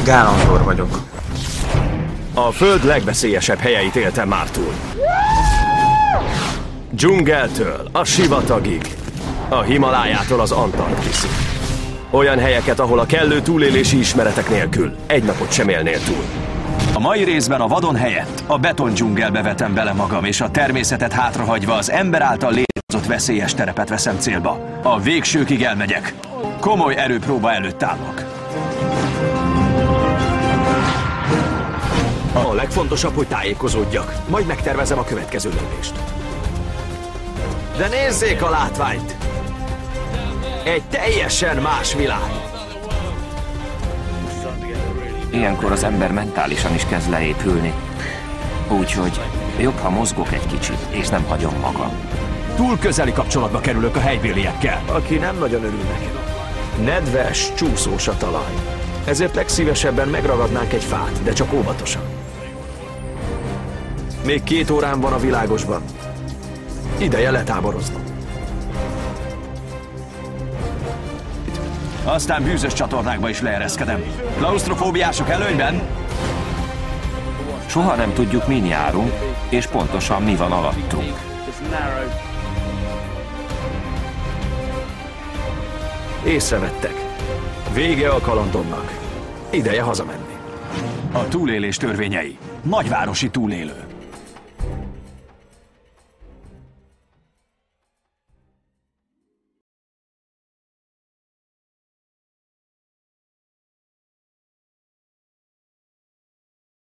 Gálandor vagyok. A föld legveszélyesebb helyeit éltem már túl. Dzsungeltől a sivatagig, a Himalájától az Antarktiszig. Olyan helyeket, ahol a kellő túlélési ismeretek nélkül egy napot sem élnél túl. A mai részben a vadon helyett a betondzsungelbe vetem bele magam, és a természetet hátrahagyva az ember által létrehozott veszélyes terepet veszem célba. A végsőkig elmegyek. Komoly erőpróba előtt állok. A legfontosabb, hogy tájékozódjak. Majd megtervezem a következő lépést. De nézzék a látványt! Egy teljesen más világ! Ilyenkor az ember mentálisan is kezd leépülni. Úgyhogy jobb, ha mozgok egy kicsit, és nem hagyom magam. Túl közeli kapcsolatba kerülök a helybéliekkel, aki nem nagyon örül nekem. Nedves, csúszós a talaj. Ezért legszívesebben megragadnánk egy fát, de csak óvatosan. Még 2 órán van a világosban. Ideje letáboroznom. Aztán bűzös csatornákba is leereszkedem. Klausztrofóbiások előnyben? Soha nem tudjuk, min járunk, és pontosan mi van alattunk. Észrevettek. Vége a kalandomnak. Ideje hazamenni. A túlélés törvényei. Nagyvárosi túlélő.